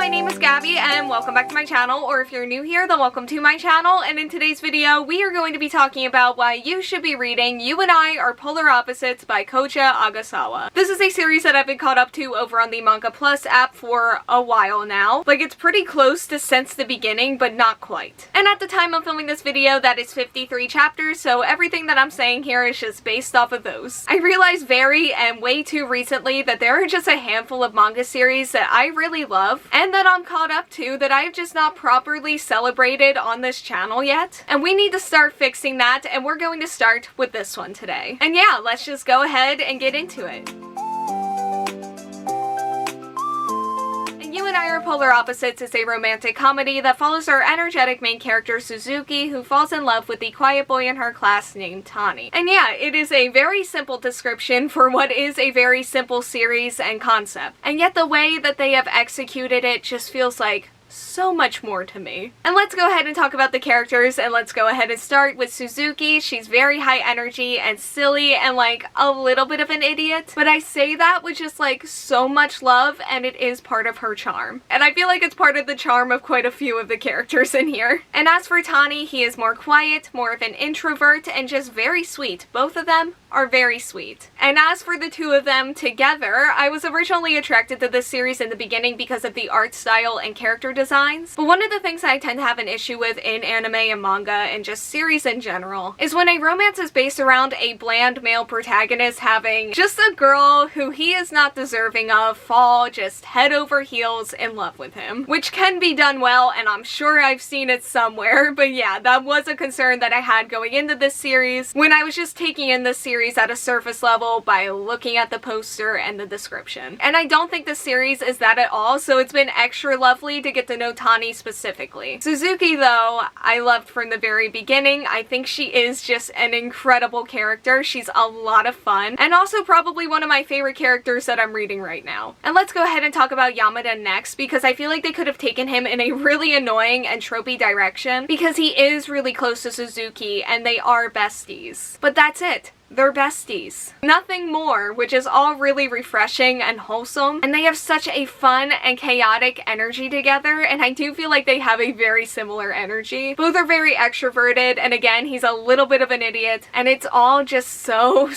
my name is Gabby and welcome back to my channel, or if you're new here, then welcome to my channel. And in today's video, we are going to be talking about why you should be reading You and I Are Polar Opposites by Koucha Agasawa. This is a series that I've been caught up to over on the Manga Plus app for a while now. Like, it's pretty close to since the beginning, but not quite. And at the time of filming this video, that is 53 chapters, so everything that I'm saying here is just based off of those. I realized very and way too recently that there are just a handful of manga series that I really love and that I'm caught up to that I've just not properly celebrated on this channel yet. And we need to start fixing that, and we're going to start with this one today. And yeah, let's just go ahead and get into it. You and I Are Polar Opposites is a romantic comedy that follows our energetic main character Suzuki, who falls in love with the quiet boy in her class named Tani. And yeah, it is a very simple description for what is a very simple series and concept. And yet the way that they have executed it just feels like so much more to me. And let's go ahead and talk about the characters, and let's go ahead and start with Suzuki. She's very high energy and silly and like a little bit of an idiot, but I say that with just like so much love, and it is part of her charm. And I feel like it's part of the charm of quite a few of the characters in here. And as for Tani, he is more quiet, more of an introvert, and just very sweet. Both of them are very sweet. And as for the two of them together, I was originally attracted to this series in the beginning because of the art style and character designs. But one of the things I tend to have an issue with in anime and manga and just series in general is when a romance is based around a bland male protagonist having just a girl who he is not deserving of fall just head over heels in love with him. Which can be done well, and I'm sure I've seen it somewhere, but yeah, that was a concern that I had going into this series when I was just taking in this series at a surface level by looking at the poster and the description. And I don't think the series is that at all, so it's been extra lovely to get to know Tani specifically. Suzuki, though, I loved from the very beginning. I think she is just an incredible character. She's a lot of fun, and also probably one of my favorite characters that I'm reading right now. And let's go ahead and talk about Yamada next, because I feel like they could have taken him in a really annoying and tropey direction, because he is really close to Suzuki and they are besties. But that's it. They're besties. Nothing more, which is all really refreshing and wholesome, and they have such a fun and chaotic energy together, and I do feel like they have a very similar energy. Both are very extroverted, and again, he's a little bit of an idiot, and it's all just so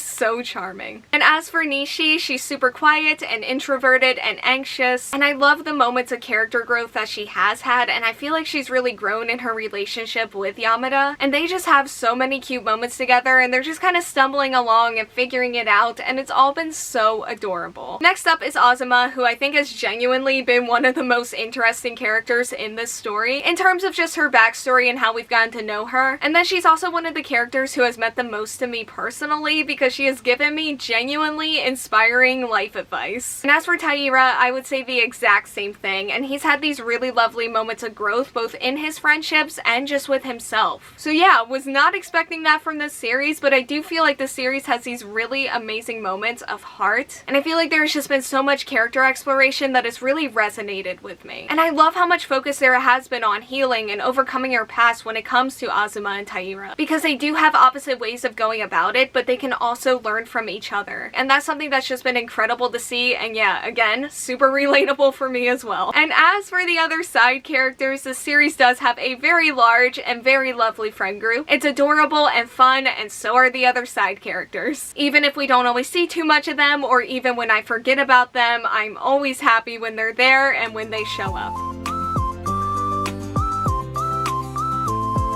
charming. And as for Nishi, she's super quiet and introverted and anxious, and I love the moments of character growth that she has had, and I feel like she's really grown in her relationship with Yamada, and they just have so many cute moments together, and they're just kind of stumbling along and figuring it out, and it's all been so adorable. Next up is Azuma, who I think has genuinely been one of the most interesting characters in this story in terms of just her backstory and how we've gotten to know her. And then she's also one of the characters who has meant the most to me personally, because she has given me genuinely inspiring life advice. And as for Taira, I would say the exact same thing, and he's had these really lovely moments of growth both in his friendships and just with himself. So yeah, was not expecting that from this series, but I do feel like the series has these really amazing moments of heart, and I feel like there's just been so much character exploration that has really resonated with me. And I love how much focus there has been on healing and overcoming your past when it comes to Azuma and Taira, because they do have opposite ways of going about it, but they can also learn from each other. And that's something that's just been incredible to see, and yeah, again, super relatable for me as well. And as for the other side characters, the series does have a very large and very lovely friend group. It's adorable and fun, and so are the other side characters. Even if we don't always see too much of them, or even when I forget about them, I'm always happy when they're there and when they show up.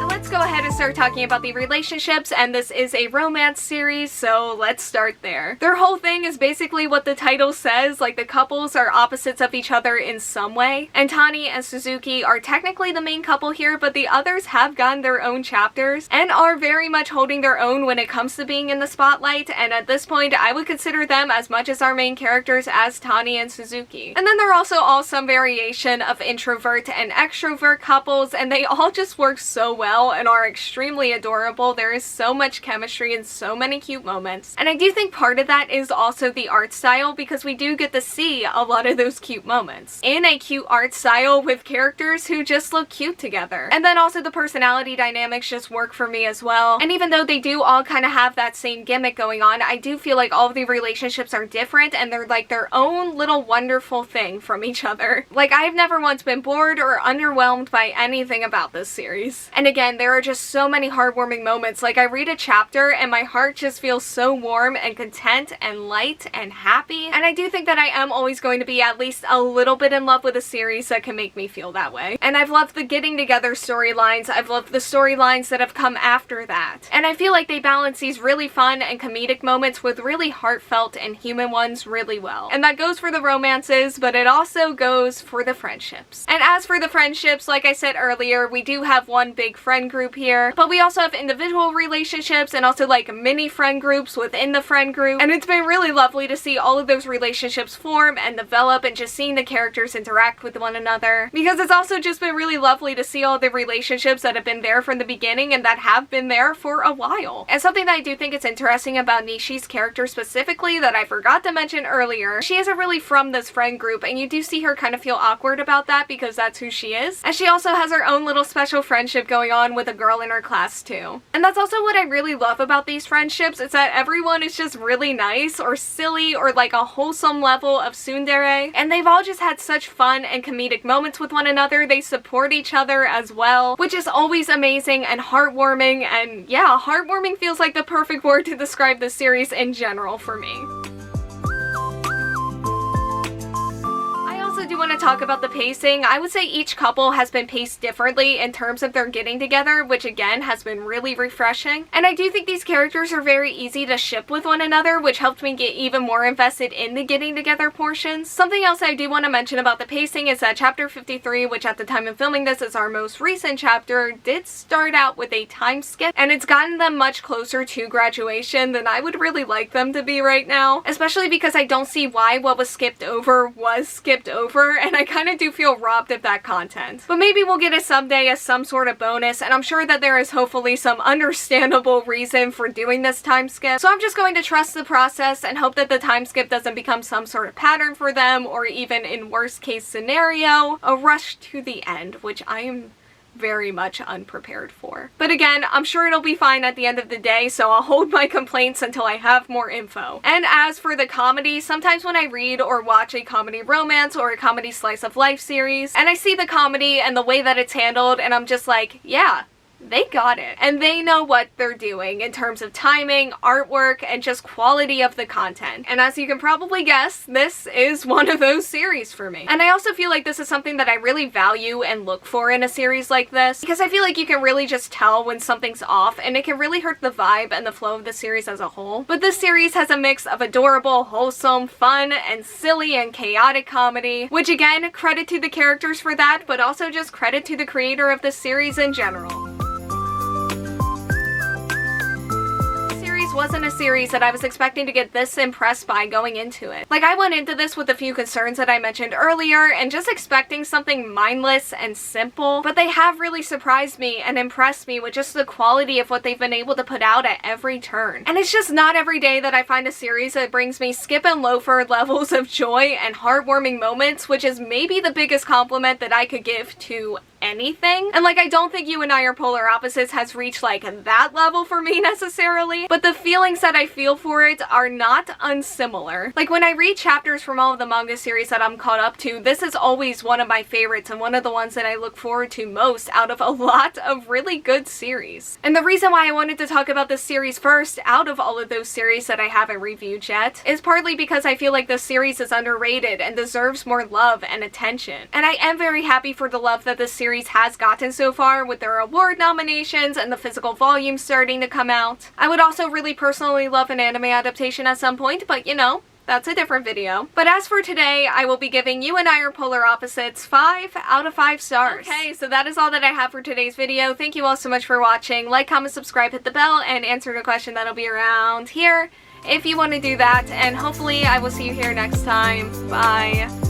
Let's go ahead and start talking about the relationships, and this is a romance series, so let's start there. Their whole thing is basically what the title says, like the couples are opposites of each other in some way, and Tani and Suzuki are technically the main couple here, but the others have gotten their own chapters and are very much holding their own when it comes to being in the spotlight, and at this point I would consider them as much as our main characters as Tani and Suzuki. And then there are also all some variation of introvert and extrovert couples, and they all just work so well and are extremely adorable. There is so much chemistry and so many cute moments. And I do think part of that is also the art style, because we do get to see a lot of those cute moments in a cute art style with characters who just look cute together. And then also the personality dynamics just work for me as well. And even though they do all kind of have that same gimmick going on, I do feel like all of the relationships are different and they're like their own little wonderful thing from each other. Like, I've never once been bored or underwhelmed by anything about this series. And again, there are just so many heartwarming moments. Like, I read a chapter and my heart just feels so warm and content and light and happy. And I do think that I am always going to be at least a little bit in love with a series that can make me feel that way. And I've loved the getting together storylines. I've loved the storylines that have come after that. And I feel like they balance these really fun and comedic moments with really heartfelt and human ones really well. And that goes for the romances, but it also goes for the friendships. And as for the friendships, like I said earlier, we do have one big friend group here, but we also have individual relationships and also like mini friend groups within the friend group. And it's been really lovely to see all of those relationships form and develop and just seeing the characters interact with one another. Because it's also just been really lovely to see all the relationships that have been there from the beginning and that have been there for a while. And something that I do think is interesting about Nishi's character specifically that I forgot to mention earlier, she isn't really from this friend group, and you do see her kind of feel awkward about that because that's who she is. And she also has her own little special friendship going on with a girl in her class too. And that's also what I really love about these friendships, is that everyone is just really nice or silly or like a wholesome level of tsundere, and they've all just had such fun and comedic moments with one another. They support each other as well, which is always amazing and heartwarming. And yeah, heartwarming feels like the perfect word to describe this series in general for me. I do want to talk about the pacing. I would say each couple has been paced differently in terms of their getting together, which again has been really refreshing. And I do think these characters are very easy to ship with one another, which helped me get even more invested in the getting together portions. Something else I do want to mention about the pacing is that chapter 53, which at the time of filming this is our most recent chapter, did start out with a time skip, and it's gotten them much closer to graduation than I would really like them to be right now, especially because I don't see why what was skipped over was skipped over, and I kind of do feel robbed of that content. But maybe we'll get it someday as some sort of bonus, and I'm sure that there is hopefully some understandable reason for doing this time skip. So I'm just going to trust the process and hope that the time skip doesn't become some sort of pattern for them, or even in worst case scenario, a rush to the end, which I am very much unprepared for. But again, I'm sure it'll be fine at the end of the day, so I'll hold my complaints until I have more info. And as for the comedy, sometimes when I read or watch a comedy romance or a comedy slice of life series, and I see the comedy and the way that it's handled, and I'm just like, yeah, they got it. And they know what they're doing in terms of timing, artwork, and just quality of the content. And as you can probably guess, this is one of those series for me. And I also feel like this is something that I really value and look for in a series like this, because I feel like you can really just tell when something's off, and it can really hurt the vibe and the flow of the series as a whole. But this series has a mix of adorable, wholesome, fun, and silly and chaotic comedy, which again, credit to the characters for that, but also just credit to the creator of the series in general. Wasn't a series that I was expecting to get this impressed by going into it. Like, I went into this with a few concerns that I mentioned earlier and just expecting something mindless and simple, but they have really surprised me and impressed me with just the quality of what they've been able to put out at every turn. And it's just not every day that I find a series that brings me Skip and Loafer levels of joy and heartwarming moments, which is maybe the biggest compliment that I could give to anything. And like, I don't think You and I Are Polar Opposites has reached like that level for me necessarily, but the feelings that I feel for it are not unsimilar. Like, when I read chapters from all of the manga series that I'm caught up to, this is always one of my favorites and one of the ones that I look forward to most out of a lot of really good series. And the reason why I wanted to talk about this series first out of all of those series that I haven't reviewed yet is partly because I feel like this series is underrated and deserves more love and attention. And I am very happy for the love that this series has gotten so far with their award nominations and the physical volume starting to come out. I would also really personally love an anime adaptation at some point, but you know, that's a different video. But as for today, I will be giving You and I Are Polar Opposites 5 out of 5 stars. Okay, so that is all that I have for today's video. Thank you all so much for watching. Like, comment, subscribe, hit the bell, and answer the question that'll be around here if you want to do that. And hopefully I will see you here next time. Bye.